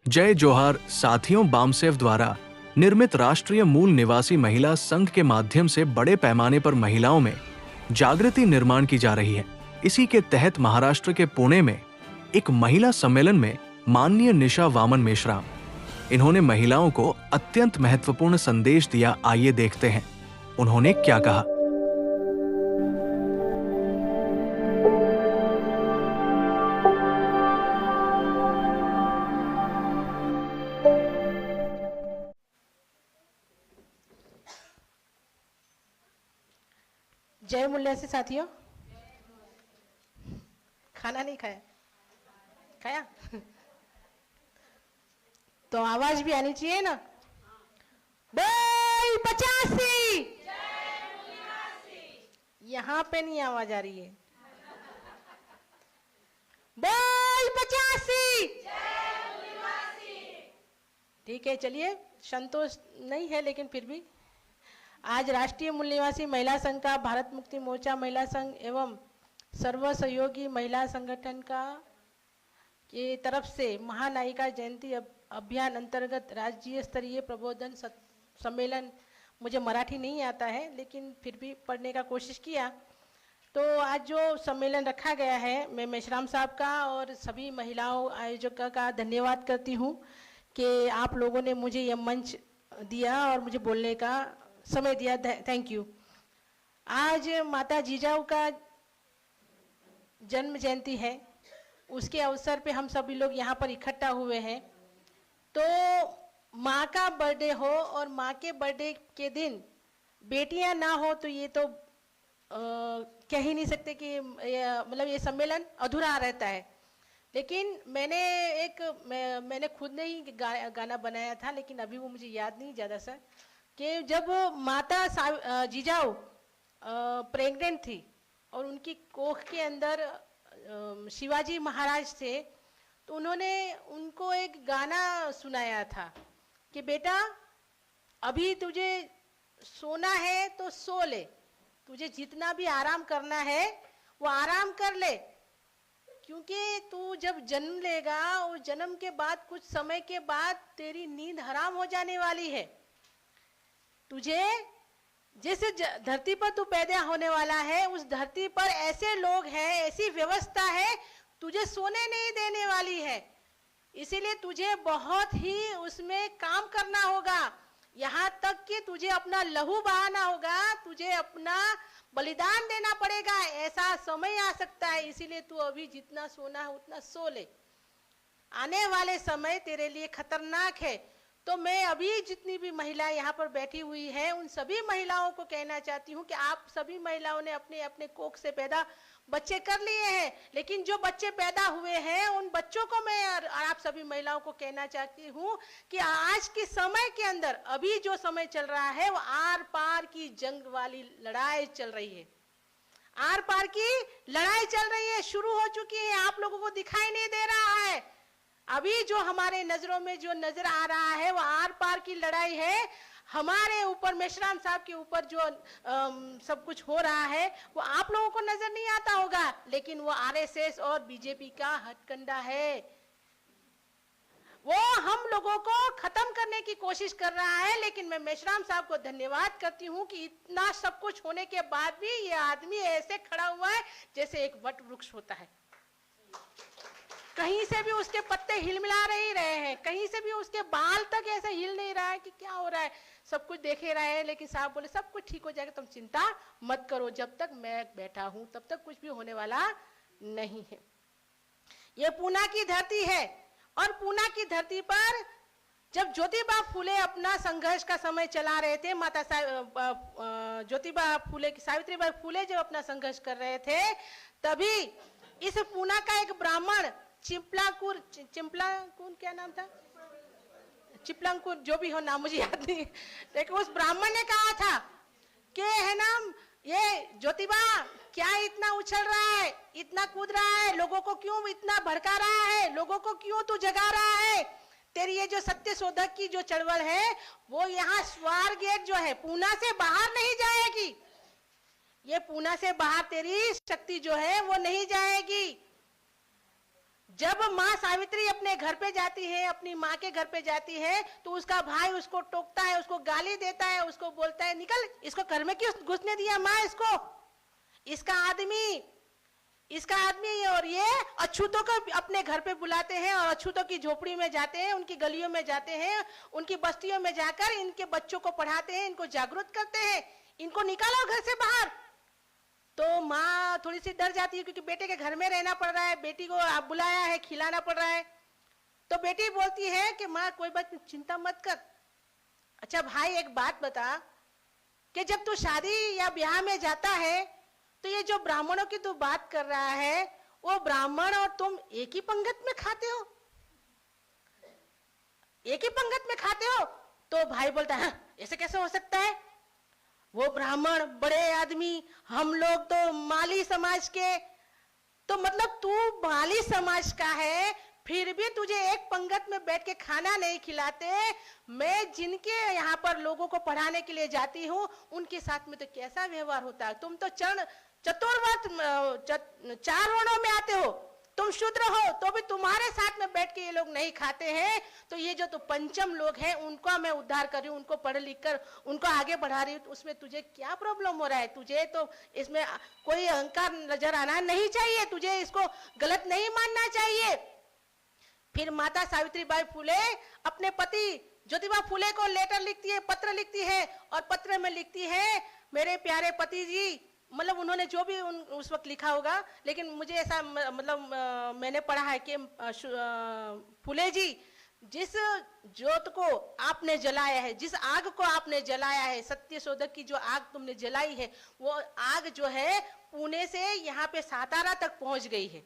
जय जोहार साथियों, बामसेफ द्वारा निर्मित राष्ट्रीय मूल निवासी महिला संघ के माध्यम से बड़े पैमाने पर महिलाओं में जागृति निर्माण की जा रही है। इसी के तहत महाराष्ट्र के पुणे में एक महिला सम्मेलन में माननीय निशा वामन मेश्राम, इन्होंने महिलाओं को अत्यंत महत्वपूर्ण संदेश दिया। आइए देखते हैं उन्होंने क्या कहा। जय मूल्य से साथियों, खाना नहीं खाया? खाया? तो आवाज भी आनी चाहिए ना। बोल 85। यहाँ पे नहीं आवाज आ रही है। बोल 85। ठीक है, चलिए, संतोष नहीं है लेकिन फिर भी आज राष्ट्रीय मूल निवासी महिला संघ का, भारत मुक्ति मोर्चा महिला संघ एवं सर्व सहयोगी महिला संगठन का की तरफ से महानायिका जयंती अभियान अंतर्गत राज्य स्तरीय प्रबोधन सम्मेलन, मुझे मराठी नहीं आता है लेकिन फिर भी पढ़ने का कोशिश किया। तो आज जो सम्मेलन रखा गया है, मैं मेश्राम साहब का और सभी महिलाओं आयोजक का धन्यवाद करती हूँ कि आप लोगों ने मुझे यह मंच दिया और मुझे बोलने का समय दिया। Thank you. आज माता जिजाऊ का जन्म जयंती है, उसके अवसर पे हम सभी लोग यहाँ पर इकट्ठा हुए हैं। तो माँ का बर्थडे हो और माँ के बर्थडे के दिन बेटियां ना हो तो ये तो कह ही नहीं सकते कि मतलब ये सम्मेलन अधूरा रहता है। लेकिन मैंने खुद ने ही गाना बनाया था, लेकिन अभी वो मुझे याद नहीं ज़्यादा सर, कि जब माता जिजाऊ प्रेग्नेंट थी और उनकी कोख के अंदर शिवाजी महाराज थे, तो उन्होंने उनको एक गाना सुनाया था कि बेटा अभी तुझे सोना है तो सो ले, तुझे जितना भी आराम करना है वो आराम कर ले, क्योंकि तू जब जन्म लेगा और जन्म के बाद कुछ समय के बाद तेरी नींद हराम हो जाने वाली है। तुझे जैसे धरती पर तू पैदा होने वाला है, उस धरती पर ऐसे लोग हैं, ऐसी व्यवस्था है, तुझे सोने नहीं देने वाली है। इसीलिए तुझे बहुत ही उसमें काम करना होगा, यहाँ तक कि तुझे अपना लहू बहाना होगा, तुझे अपना बलिदान देना पड़ेगा। ऐसा समय आ सकता है, इसीलिए तू अभी जितना सोना है उतना सो ले, आने वाले समय तेरे लिए खतरनाक है। तो मैं अभी जितनी भी महिलाएं यहाँ पर बैठी हुई हैं, उन सभी महिलाओं को कहना चाहती हूँ कि आप सभी महिलाओं ने अपने अपने कोख से पैदा बच्चे कर लिए हैं, लेकिन जो बच्चे पैदा हुए हैं उन बच्चों को मैं और आप सभी महिलाओं को कहना चाहती हूँ कि आज के समय के अंदर अभी जो समय चल रहा है वो आर पार की जंग वाली लड़ाई चल रही है। आर पार की लड़ाई चल रही है, शुरू हो चुकी है, आप लोगों को दिखाई नहीं दे रहा है। अभी जो हमारे नजरों में जो नजर आ रहा है वो आर पार की लड़ाई है। हमारे ऊपर, मेश्राम साहब के ऊपर जो सब कुछ हो रहा है वो आप लोगों को नजर नहीं आता होगा, लेकिन वो आरएसएस और बीजेपी का हथकंडा है। वो हम लोगों को खत्म करने की कोशिश कर रहा है। लेकिन मैं मेश्राम साहब को धन्यवाद करती हूँ कि इतना सब कुछ होने के बाद भी ये आदमी ऐसे खड़ा हुआ है जैसे एक वट वृक्ष होता है। कहीं से भी उसके पत्ते हिलमिला नहीं रहे हैं, कहीं से भी उसके बाल तक ऐसे हिल नहीं रहा है कि क्या हो रहा है। सब कुछ देख ही रहे हैं, लेकिन साहब बोले सब कुछ ठीक हो जाएगा, तुम चिंता मत करो, जब तक मैं बैठा हूं तब तक कुछ भी होने वाला नहीं है। ये पूना की धरती है और पूना की धरती पर जब ज्योतिबा फूले अपना संघर्ष का समय चला रहे थे, माता ज्योतिबा फूले, सावित्रीबाई फूले जब अपना संघर्ष कर रहे थे, तभी इस पूना का एक ब्राह्मण चिंपलांकुर क्या नाम था, चिपलंकुर, जो भी हो नाम मुझे याद नहीं, लेकिन उस ब्राह्मण ने कहा था कि है ना, ये ज्योतिबा क्या इतना उछल रहा है, इतना कूद रहा है, लोगों को क्यों इतना भड़का रहा है, लोगों को क्यों तू जगा रहा है। तेरी ये जो सत्य शोधक की जो चळवळ है वो यहाँ स्वार गेट जो है पूना से बाहर नहीं जाएगी। ये पूना से बाहर तेरी शक्ति जो है वो नहीं जाएगी। जब माँ सावित्री अपने घर पे जाती है, अपनी माँ के घर पे जाती है, तो उसका भाई उसको टोकता है, उसको गाली देता है, उसको बोलता है निकल, इसको घर में क्यों घुसने दिया माँ, इसका आदमी और ये अछूतों को अपने घर पे बुलाते हैं और अछूतों की झोपड़ी में जाते हैं, उनकी गलियों में जाते हैं, उनकी बस्तियों में जाकर इनके बच्चों को पढ़ाते हैं, इनको जागरूक करते हैं, इनको निकालो घर से बाहर। तो माँ थोड़ी सी डर जाती है क्योंकि बेटे के घर में रहना पड़ रहा है, बेटी को आप बुलाया है, खिलाना पड़ रहा है। तो बेटी बोलती है कि माँ कोई बात चिंता मत कर। अच्छा भाई एक बात बता कि जब तू शादी या ब्याह में जाता है तो ये जो ब्राह्मणों की तू बात कर रहा है, वो ब्राह्मण और तुम एक ही पंगत में खाते हो, एक ही पंगत में खाते हो? तो भाई बोलता है ऐसे कैसे हो सकता है, वो ब्राह्मण बड़े आदमी, हम लोग तो माली समाज के। तो मतलब तू माली समाज का है, फिर भी तुझे एक पंगत में बैठ के खाना नहीं खिलाते। मैं जिनके यहाँ पर लोगों को पढ़ाने के लिए जाती हूँ उनके साथ में तो कैसा व्यवहार होता है। तुम तो चतुर्वर्ग 4 वर्णों में आते हो, तुम शूद्र हो, तो भी तुम्हारे साथ में बैठ के ये लोग नहीं खाते हैं। तो ये जो तो पंचम लोग हैं उनको मैं उद्धार कर रही हूँ, उनको पढ़ लिख कर उनको आगे बढ़ा रही हूँ, तो उसमें तुझे क्या प्रॉब्लम हो रहा है? तुझे तो इसमें कोई अहंकार नजर आना नहीं चाहिए, तुझे इसको गलत नहीं मानना चाहिए। फिर माता सावित्रीबाई फुले अपने पति ज्योतिबा फुले को लेटर लिखती है, पत्र लिखती है, और पत्र में लिखती है मेरे प्यारे पति जी, मतलब उन्होंने जो भी उस वक्त लिखा होगा, लेकिन मुझे ऐसा मतलब मैंने पढ़ा है कि फुले जी, जिस ज्योत को आपने जलाया है, जिस आग को आपने जलाया है, सत्य शोधक की जो आग तुमने जलाई है, वो आग जो है पुणे से यहाँ पे सातारा तक पहुंच गई है।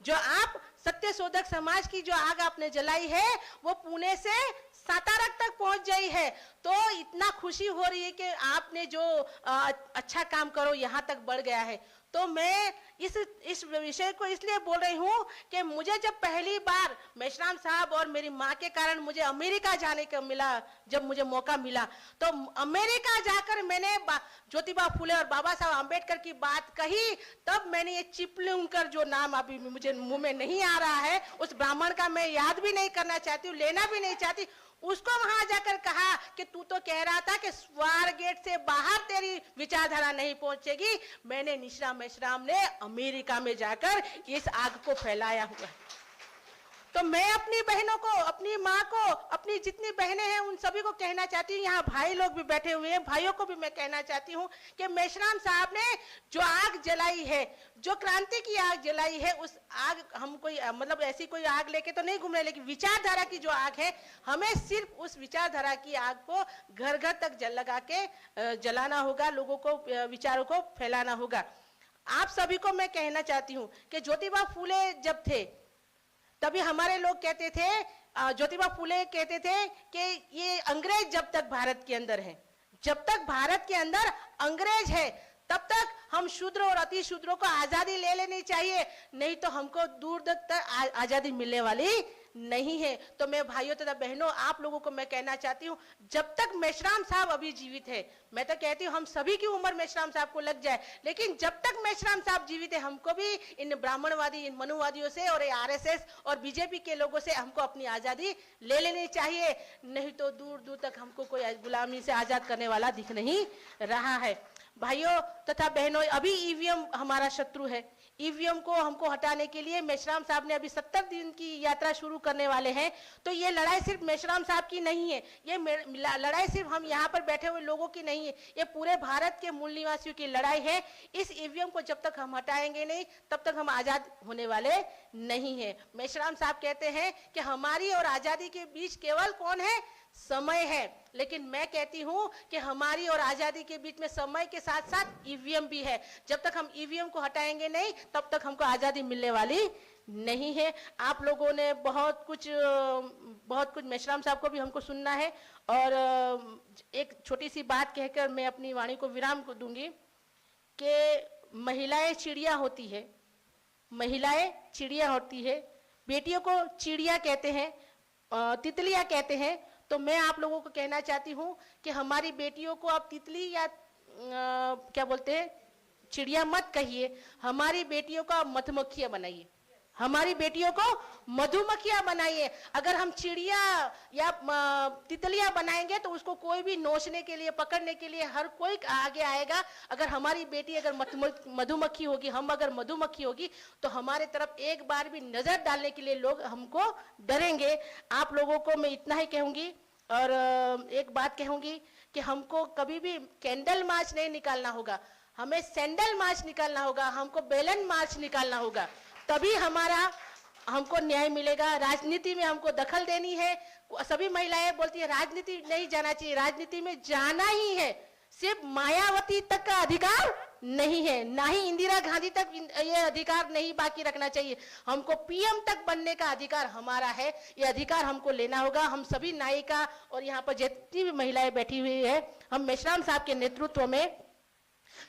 जो आप सत्य शोधक समाज की जो आग आपने जलाई है वो पुणे से सातारा तक पहुंच गई है। तो इतना खुशी हो रही है कि आपने जो अच्छा काम करो यहाँ तक बढ़ गया है। तो मैं इस विषय को इसलिए बोल रही हूँ कि मुझे जब पहली बार मेश्राम साहब और मेरी माँ के कारण मुझे अमेरिका जाने का मिला, जब मुझे मौका मिला, तो अमेरिका जाकर मैंने ज्योतिबा फुले और बाबा साहब आम्बेडकर की बात कही। तब मैंने ये चिपलूंकर, जो नाम अभी मुझे मुंह में नहीं आ रहा है, उस ब्राह्मण का मैं याद भी नहीं करना चाहती हूँ, लेना भी नहीं चाहती, उसको वहां जाकर कहा कि तू तो कह रहा था कि स्वार गेट से बाहर तेरी विचारधारा नहीं पहुंचेगी। मैंने निशरा मेश्राम ने अमेरिका में जाकर इस आग को फैलाया हुआ है। तो मैं अपनी बहनों को, अपनी माँ को, अपनी जितनी बहनें हैं उन सभी को कहना चाहती हूँ, यहाँ भाई लोग भी बैठे हुए हैं, भाइयों को भी मैं कहना चाहती हूँ कि मेश्राम साहब ने जो आग जलाई है, जो क्रांति की आग जलाई है, उस आग हम कोई मतलब ऐसी कोई आग लेके तो नहीं घूम रहे, लेकिन विचारधारा की जो आग है, हमें सिर्फ उस विचारधारा की आग को घर घर तक लगा के जलाना होगा, लोगों को विचारों को फैलाना होगा। आप सभी को मैं कहना चाहती हूँ कि ज्योतिबा फुले जब थे तभी हमारे लोग कहते थे, ज्योतिबा फुले कहते थे कि ये अंग्रेज जब तक भारत के अंदर है, जब तक भारत के अंदर अंग्रेज है तब तक हम शूद्र और अति शूद्रों को आजादी ले लेनी चाहिए, नहीं तो हमको दूर तक आजादी मिलने वाली नहीं है। तो मैं भाइयों तथा बहनों, आप लोगों को मैं कहना चाहती हूँ, जब तक मेश्राम साहब अभी जीवित है, मैं तो कहती हूँ हम सभी की उम्र मेश्राम साहब को लग जाए, लेकिन जब तक मेश्राम साहब जीवित है, हमको भी इन ब्राह्मणवादी, इन मनुवादियों से और आरएसएस और बीजेपी के लोगों से हमको अपनी आजादी ले लेनी चाहिए, नहीं तो दूर दूर तक हमको कोई गुलामी से आजाद करने वाला दिख नहीं रहा है। भाइयों तथा बहनों, अभी ईवीएम हमारा शत्रु है। ईवीएम को हमको हटाने के लिए मेश्राम साहब ने अभी 70 दिन की यात्रा शुरू करने वाले हैं। तो ये लड़ाई सिर्फ मेश्राम साहब की नहीं है, ये लड़ाई सिर्फ हम यहाँ पर बैठे हुए लोगों की नहीं है, ये पूरे भारत के मूल निवासियों की लड़ाई है। इस ईवीएम को जब तक हम हटाएंगे नहीं, तब तक हम आजाद होने वाले नहीं है। मेश्राम साहब कहते हैं कि हमारी और आजादी के बीच केवल कौन है? समय है। लेकिन मैं कहती हूं कि हमारी और आजादी के बीच में समय के साथ साथ ईवीएम भी है। जब तक हम ईवीएम को हटाएंगे नहीं, तब तक हमको आजादी मिलने वाली नहीं है। आप लोगों ने बहुत कुछ मेश्राम साहब को भी हमको सुनना है, और एक छोटी सी बात कहकर मैं अपनी वाणी को विराम को दूंगी कि महिलाएं चिड़िया होती है, महिलाएं चिड़िया होती है, बेटियों को चिड़िया कहते हैं, तितलियां कहते हैं। तो मैं आप लोगों को कहना चाहती हूँ कि हमारी बेटियों को आप तितली या क्या बोलते हैं, चिड़िया मत कहिए, हमारी बेटियों को आप मधुमक्खियां बनाइए, हमारी बेटियों को मधुमक्खियां बनाइए। अगर हम चिड़िया या तितलियां बनाएंगे तो उसको कोई भी नोचने के लिए, पकड़ने के लिए हर कोई आगे आएगा। अगर हमारी बेटी अगर मधुमक्खी होगी, हम अगर मधुमक्खी होगी, तो हमारे तरफ एक बार भी नजर डालने के लिए लोग हमको डरेंगे। आप लोगों को मैं इतना ही कहूंगी, और एक बात कहूंगी कि हमको कभी भी कैंडल मार्च नहीं निकालना होगा, हमें सैंडल मार्च निकालना होगा, हमको बेलन मार्च निकालना होगा, तभी हमको न्याय मिलेगा। राजनीति में हमको दखल देनी है। सभी महिलाएं बोलती है राजनीति नहीं जाना चाहिए, राजनीति में जाना ही है। सिर्फ मायावती तक का अधिकार नहीं है, ना ही इंदिरा गांधी तक ये अधिकार नहीं बाकी रखना चाहिए। हमको पीएम तक बनने का अधिकार हमारा है, ये अधिकार हमको लेना होगा। हम सभी नायिका और यहाँ पर जितनी भी महिलाएं बैठी हुई है, हम मेश्राम साहब के नेतृत्व में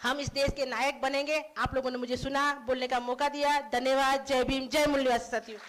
हम इस देश के नायक बनेंगे। आप लोगों ने मुझे सुना, बोलने का मौका दिया। धन्यवाद। जय भीम, जय मूल्यवान साथियों।